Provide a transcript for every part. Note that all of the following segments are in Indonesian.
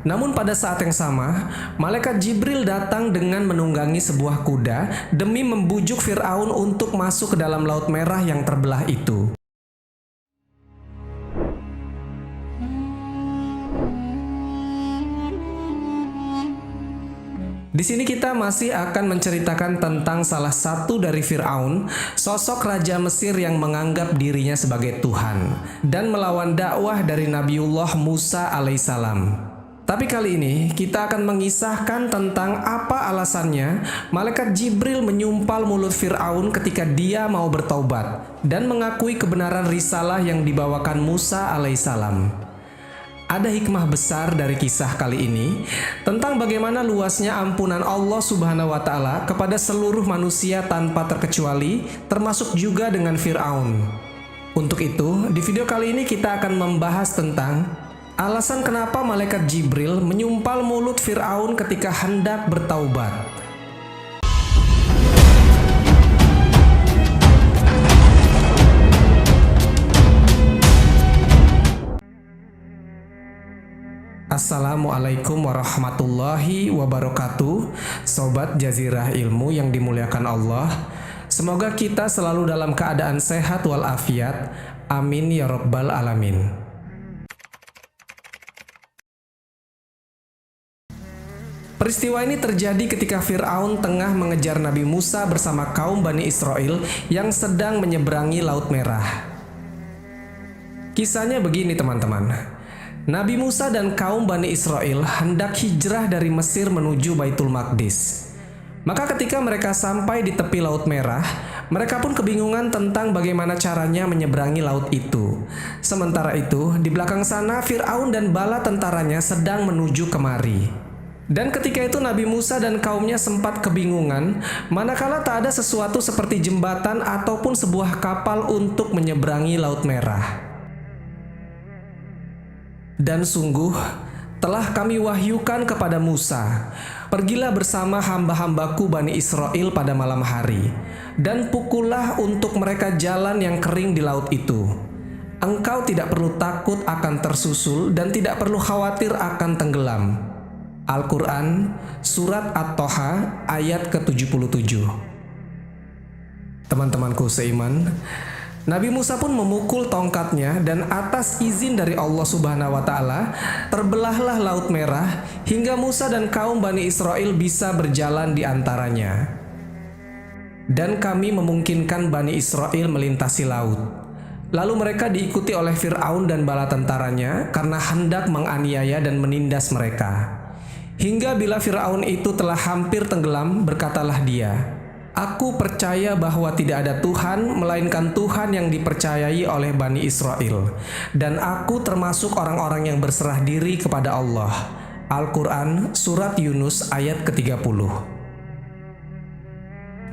Namun pada saat yang sama, malaikat Jibril datang dengan menunggangi sebuah kuda demi membujuk Fir'aun untuk masuk ke dalam Laut Merah yang terbelah itu. Di sini kita masih akan menceritakan tentang salah satu dari Fir'aun, sosok raja Mesir yang menganggap dirinya sebagai Tuhan dan melawan dakwah dari Nabiullah Musa alaihissalam. Tapi kali ini kita akan mengisahkan tentang apa alasannya malaikat Jibril menyumpal mulut Fir'aun ketika dia mau bertaubat dan mengakui kebenaran risalah yang dibawakan Musa alaihissalam. Ada hikmah besar dari kisah kali ini tentang bagaimana luasnya ampunan Allah Subhanahu wa Ta'ala kepada seluruh manusia tanpa terkecuali, termasuk juga dengan Fir'aun. Untuk itu, di video kali ini kita akan membahas tentang alasan kenapa malaikat Jibril menyumpal mulut Fir'aun ketika hendak bertaubat. Assalamualaikum warahmatullahi wabarakatuh, Sobat Jazirah Ilmu yang dimuliakan Allah. Semoga kita selalu dalam keadaan sehat walafiat. Amin ya rabbal alamin. Peristiwa ini terjadi ketika Fir'aun tengah mengejar Nabi Musa bersama kaum Bani Israel yang sedang menyeberangi Laut Merah. Kisahnya begini teman-teman. Nabi Musa dan kaum Bani Israel hendak hijrah dari Mesir menuju Baitul Maqdis. Maka ketika mereka sampai di tepi Laut Merah, mereka pun kebingungan tentang bagaimana caranya menyeberangi laut itu. Sementara itu, di belakang sana Fir'aun dan bala tentaranya sedang menuju kemari. Dan ketika itu Nabi Musa dan kaumnya sempat kebingungan, manakala tak ada sesuatu seperti jembatan ataupun sebuah kapal untuk menyeberangi Laut Merah. Dan sungguh, telah kami wahyukan kepada Musa, pergilah bersama hamba-hambaku Bani Israel pada malam hari, dan pukullah untuk mereka jalan yang kering di laut itu. Engkau tidak perlu takut akan tersusul dan tidak perlu khawatir akan tenggelam. Al-Quran, Surat At-Toha, ayat ke-77. Teman-temanku seiman, Nabi Musa pun memukul tongkatnya dan atas izin dari Allah Subhanahu wa Ta'ala terbelahlah Laut Merah hingga Musa dan kaum Bani Israel bisa berjalan di antaranya. Dan kami memungkinkan Bani Israel melintasi laut. Lalu mereka diikuti oleh Fir'aun dan bala tentaranya karena hendak menganiaya dan menindas mereka. Hingga bila Fir'aun itu telah hampir tenggelam, berkatalah dia, "Aku percaya bahwa tidak ada Tuhan melainkan Tuhan yang dipercayai oleh Bani Israel, dan aku termasuk orang-orang yang berserah diri kepada Allah." Al-Quran, Surat Yunus ayat ke-30.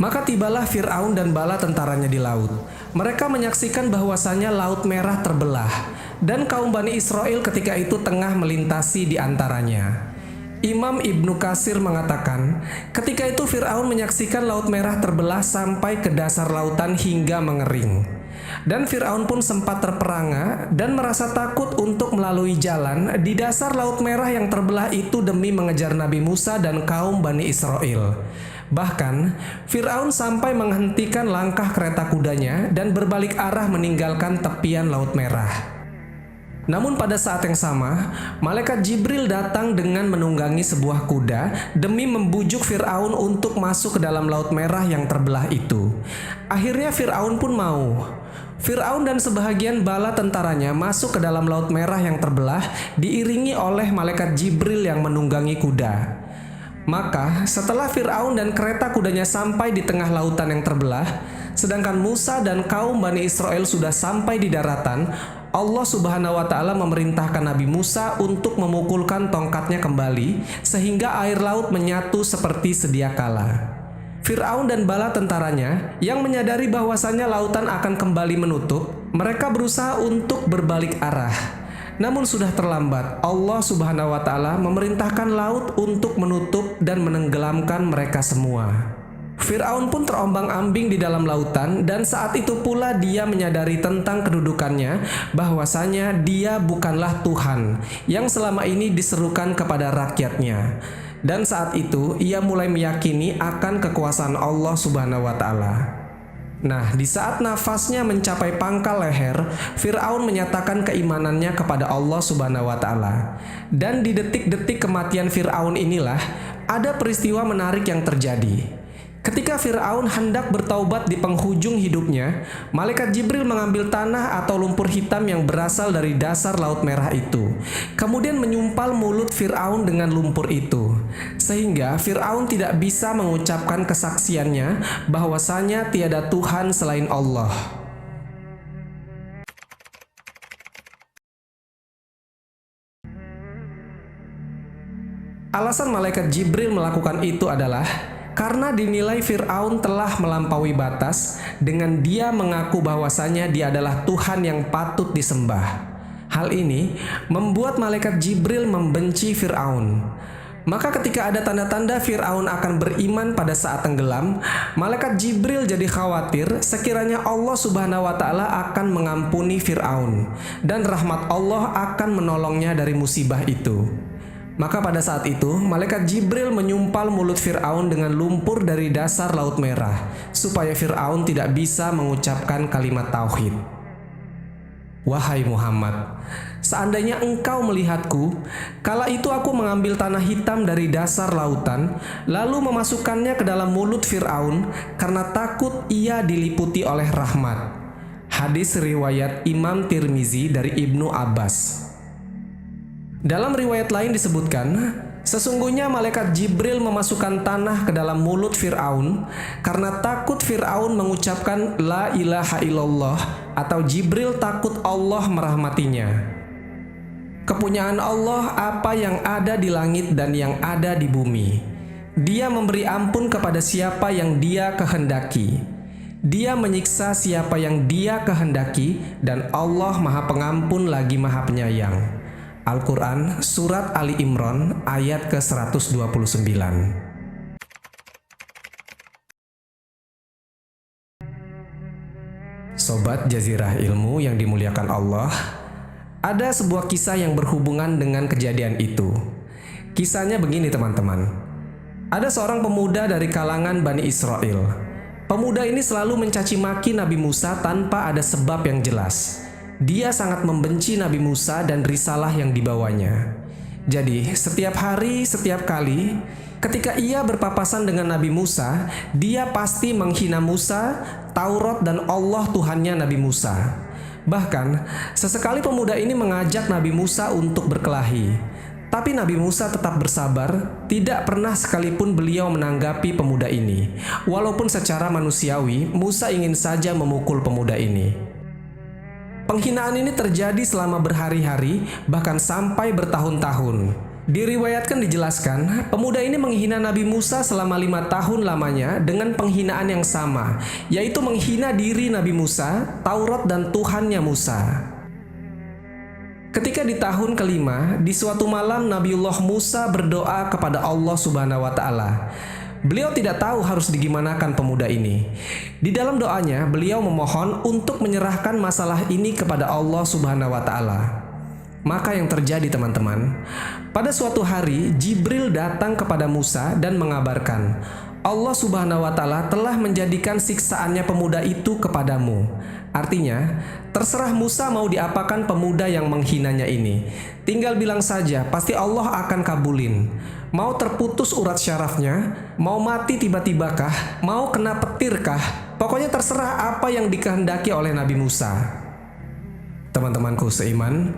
Maka tibalah Fir'aun dan bala tentaranya di laut. Mereka menyaksikan bahwasannya Laut Merah terbelah, dan kaum Bani Israel ketika itu tengah melintasi di antaranya. Imam Ibnu Katsir mengatakan, ketika itu Fir'aun menyaksikan Laut Merah terbelah sampai ke dasar lautan hingga mengering. Dan Fir'aun pun sempat terperangah dan merasa takut untuk melalui jalan di dasar Laut Merah yang terbelah itu demi mengejar Nabi Musa dan kaum Bani Israel. Bahkan, Fir'aun sampai menghentikan langkah kereta kudanya dan berbalik arah meninggalkan tepian Laut Merah. Namun pada saat yang sama, malaikat Jibril datang dengan menunggangi sebuah kuda demi membujuk Fir'aun untuk masuk ke dalam Laut Merah yang terbelah itu. Akhirnya Fir'aun pun mau. Fir'aun dan sebahagian bala tentaranya masuk ke dalam Laut Merah yang terbelah diiringi oleh malaikat Jibril yang menunggangi kuda. Maka setelah Fir'aun dan kereta kudanya sampai di tengah lautan yang terbelah, sedangkan Musa dan kaum Bani Israel sudah sampai di daratan, Allah Subhanahu wa Ta'ala memerintahkan Nabi Musa untuk memukulkan tongkatnya kembali sehingga air laut menyatu seperti sedia kala. Fir'aun dan bala tentaranya yang menyadari bahwasannya lautan akan kembali menutup, mereka berusaha untuk berbalik arah. Namun sudah terlambat. Allah Subhanahu wa Ta'ala memerintahkan laut untuk menutup dan menenggelamkan mereka semua. Fir'aun pun terombang-ambing di dalam lautan, dan saat itu pula dia menyadari tentang kedudukannya, bahwasanya dia bukanlah Tuhan yang selama ini diserukan kepada rakyatnya. Dan saat itu ia mulai meyakini akan kekuasaan Allah Subhanahu wa Ta'ala. Nah, di saat nafasnya mencapai pangkal leher, Fir'aun menyatakan keimanannya kepada Allah Subhanahu wa Ta'ala. Dan di detik-detik kematian Fir'aun inilah ada peristiwa menarik yang terjadi. Ketika Fir'aun hendak bertaubat di penghujung hidupnya, malaikat Jibril mengambil tanah atau lumpur hitam yang berasal dari dasar Laut Merah itu, kemudian menyumpal mulut Fir'aun dengan lumpur itu, sehingga Fir'aun tidak bisa mengucapkan kesaksiannya bahwasanya tiada Tuhan selain Allah. Alasan malaikat Jibril melakukan itu adalah karena dinilai Fir'aun telah melampaui batas dengan dia mengaku bahwasanya dia adalah Tuhan yang patut disembah. Hal ini membuat malaikat Jibril membenci Fir'aun. Maka ketika ada tanda-tanda Fir'aun akan beriman pada saat tenggelam, malaikat Jibril jadi khawatir sekiranya Allah Subhanahu wa Ta'ala akan mengampuni Fir'aun dan rahmat Allah akan menolongnya dari musibah itu. Maka pada saat itu, malaikat Jibril menyumpal mulut Fir'aun dengan lumpur dari dasar Laut Merah, supaya Fir'aun tidak bisa mengucapkan kalimat tauhid. Wahai Muhammad, seandainya engkau melihatku, kala itu aku mengambil tanah hitam dari dasar lautan, lalu memasukkannya ke dalam mulut Fir'aun, karena takut ia diliputi oleh rahmat. Hadis riwayat Imam Tirmizi dari Ibnu Abbas. Dalam riwayat lain disebutkan, sesungguhnya malaikat Jibril memasukkan tanah ke dalam mulut Fir'aun karena takut Fir'aun mengucapkan La ilaha illallah, atau Jibril takut Allah merahmatinya. Kepunyaan Allah apa yang ada di langit dan yang ada di bumi. Dia memberi ampun kepada siapa yang Dia kehendaki. Dia menyiksa siapa yang Dia kehendaki, dan Allah Maha Pengampun lagi Maha Penyayang. Al-Quran Surat Ali Imran ayat ke-129. Sobat Jazirah Ilmu yang dimuliakan Allah, ada sebuah kisah yang berhubungan dengan kejadian itu. Kisahnya begini teman-teman. Ada seorang pemuda dari kalangan Bani Israel. Pemuda ini selalu mencaci maki Nabi Musa tanpa ada sebab yang jelas. Dia sangat membenci Nabi Musa dan risalah yang dibawanya. Jadi, setiap hari, setiap kali, ketika ia berpapasan dengan Nabi Musa, dia pasti menghina Musa, Taurat, dan Allah Tuhannya Nabi Musa. Bahkan, sesekali pemuda ini mengajak Nabi Musa untuk berkelahi. Tapi Nabi Musa tetap bersabar, tidak pernah sekalipun beliau menanggapi pemuda ini. Walaupun secara manusiawi, Musa ingin saja memukul pemuda ini. Penghinaan ini terjadi selama berhari-hari, bahkan sampai bertahun-tahun. Diriwayatkan dijelaskan, pemuda ini menghina Nabi Musa selama 5 tahun lamanya dengan penghinaan yang sama, yaitu menghina diri Nabi Musa, Taurat, dan Tuhannya Musa. Ketika di tahun kelima, di suatu malam Nabiullah Musa berdoa kepada Allah Subhanahu wa Ta'ala. Beliau tidak tahu harus digimanakan pemuda ini. Di dalam doanya, beliau memohon untuk menyerahkan masalah ini kepada Allah Subhanahu wa Ta'ala. Maka yang terjadi teman-teman, pada suatu hari Jibril datang kepada Musa dan mengabarkan, Allah Subhanahu wa Ta'ala telah menjadikan siksaannya pemuda itu kepadamu. Artinya, terserah Musa mau diapakan pemuda yang menghinanya ini. Tinggal bilang saja, pasti Allah akan kabulin. Mau terputus urat syarafnya, mau mati tiba-tiba kah, mau kena petir kah, pokoknya terserah apa yang dikehendaki oleh Nabi Musa. Teman-temanku seiman,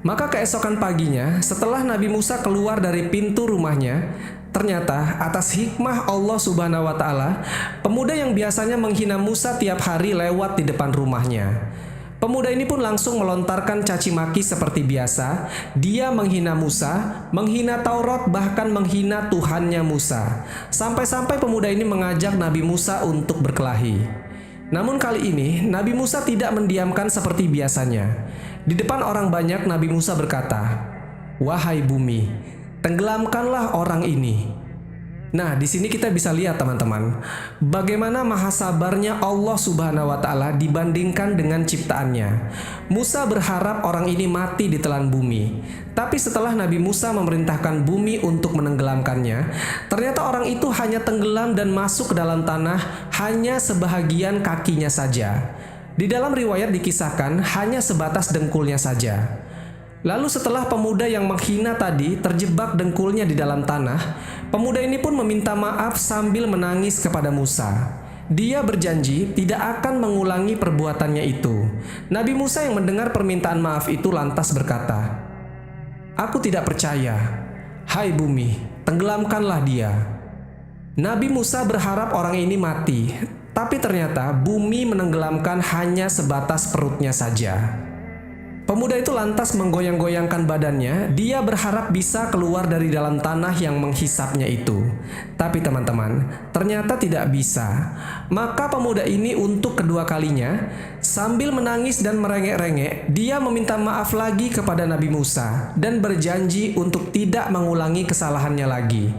maka keesokan paginya setelah Nabi Musa keluar dari pintu rumahnya, ternyata atas hikmah Allah Subhanahu wa Ta'ala, pemuda yang biasanya menghina Musa tiap hari lewat di depan rumahnya. Pemuda ini pun langsung melontarkan caci maki seperti biasa. Dia menghina Musa, menghina Taurat, bahkan menghina Tuhannya Musa. Sampai-sampai pemuda ini mengajak Nabi Musa untuk berkelahi. Namun kali ini Nabi Musa tidak mendiamkan seperti biasanya. Di depan orang banyak Nabi Musa berkata, "Wahai bumi, tenggelamkanlah orang ini." Nah, di sini kita bisa lihat teman-teman, bagaimana maha sabarnya Allah Subhanahu wa taala dibandingkan dengan ciptaannya. Musa berharap orang ini mati di telan bumi. Tapi setelah Nabi Musa memerintahkan bumi untuk menenggelamkannya, ternyata orang itu hanya tenggelam dan masuk ke dalam tanah hanya sebahagian kakinya saja. Di dalam riwayat dikisahkan hanya sebatas dengkulnya saja. Lalu setelah pemuda yang menghina tadi terjebak dengkulnya di dalam tanah, pemuda ini pun meminta maaf sambil menangis kepada Musa. Dia berjanji tidak akan mengulangi perbuatannya itu. Nabi Musa yang mendengar permintaan maaf itu lantas berkata, "Aku tidak percaya. Hai bumi, tenggelamkanlah dia." Nabi Musa berharap orang ini mati, tapi ternyata bumi menenggelamkan hanya sebatas perutnya saja. Pemuda itu lantas menggoyang-goyangkan badannya. Dia berharap bisa keluar dari dalam tanah yang menghisapnya itu. Tapi teman-teman, ternyata tidak bisa. Maka pemuda ini untuk kedua kalinya, sambil menangis dan merengek-rengek, dia meminta maaf lagi kepada Nabi Musa dan berjanji untuk tidak mengulangi kesalahannya lagi.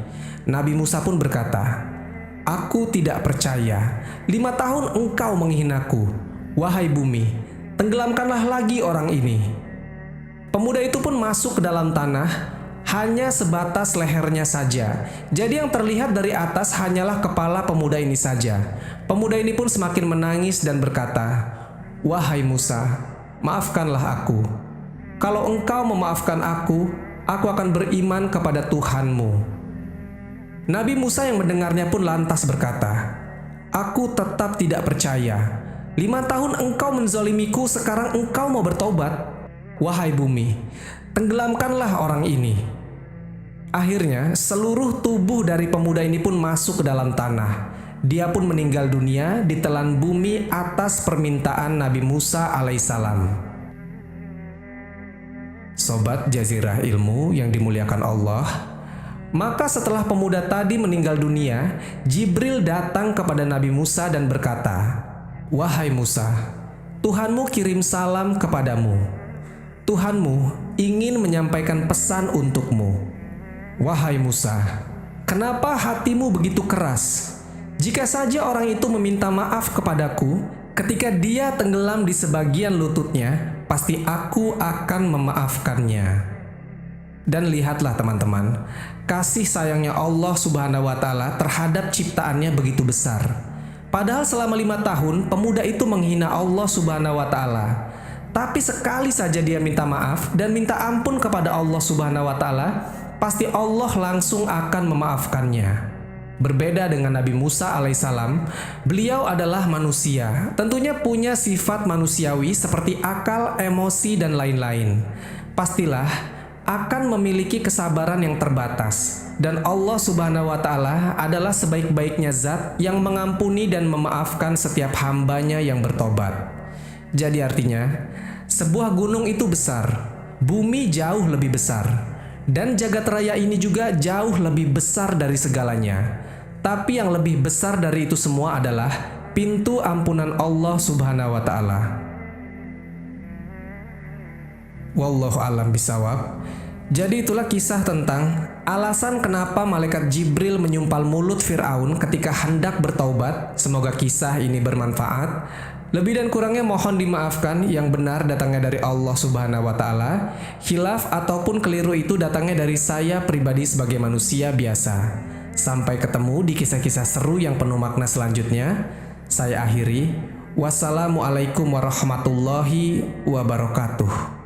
Nabi Musa pun berkata, "Aku tidak percaya. 5 tahun engkau menghinaku. Wahai bumi, tenggelamkanlah lagi orang ini." Pemuda itu pun masuk ke dalam tanah, hanya sebatas lehernya saja. Jadi yang terlihat dari atas hanyalah kepala pemuda ini saja. Pemuda ini pun semakin menangis dan berkata, "Wahai Musa, maafkanlah aku. Kalau engkau memaafkan aku akan beriman kepada Tuhanmu." Nabi Musa yang mendengarnya pun lantas berkata, "Aku tetap tidak percaya. 5 tahun engkau menzalimiku, sekarang engkau mau bertobat? Wahai bumi, tenggelamkanlah orang ini." Akhirnya seluruh tubuh dari pemuda ini pun masuk ke dalam tanah. Dia pun meninggal dunia di telan bumi atas permintaan Nabi Musa alaihissalam. Sobat Jazirah Ilmu yang dimuliakan Allah, maka setelah pemuda tadi meninggal dunia, Jibril datang kepada Nabi Musa dan berkata, "Wahai Musa, Tuhanmu kirim salam kepadamu. Tuhanmu ingin menyampaikan pesan untukmu. Wahai Musa, kenapa hatimu begitu keras? Jika saja orang itu meminta maaf kepadaku ketika dia tenggelam di sebagian lututnya, pasti aku akan memaafkannya." Dan lihatlah teman-teman, kasih sayangnya Allah Subhanahu wa taala terhadap ciptaannya begitu besar. Padahal selama 5 tahun pemuda itu menghina Allah Subhanahu wa taala. Tapi sekali saja dia minta maaf dan minta ampun kepada Allah Subhanahu wa taala, pasti Allah langsung akan memaafkannya. Berbeda dengan Nabi Musa alaihissalam, beliau adalah manusia, tentunya punya sifat manusiawi seperti akal, emosi, dan lain-lain. Pastilah akan memiliki kesabaran yang terbatas. Dan Allah Subhanahu wa taala adalah sebaik-baiknya zat yang mengampuni dan memaafkan setiap hambanya yang bertobat. Jadi artinya, sebuah gunung itu besar, bumi jauh lebih besar, dan jagat raya ini juga jauh lebih besar dari segalanya. Tapi yang lebih besar dari itu semua adalah pintu ampunan Allah Subhanahu wa taala. Wallahu a'lam bishawab. Jadi itulah kisah tentang alasan kenapa malaikat Jibril menyumpal mulut Fir'aun ketika hendak bertaubat. Semoga kisah ini bermanfaat. Lebih dan kurangnya mohon dimaafkan. Yang benar datangnya dari Allah Subhanahu wa taala. Khilaf ataupun keliru itu datangnya dari saya pribadi sebagai manusia biasa. Sampai ketemu di kisah-kisah seru yang penuh makna selanjutnya. Saya akhiri. Wassalamualaikum warahmatullahi wabarakatuh.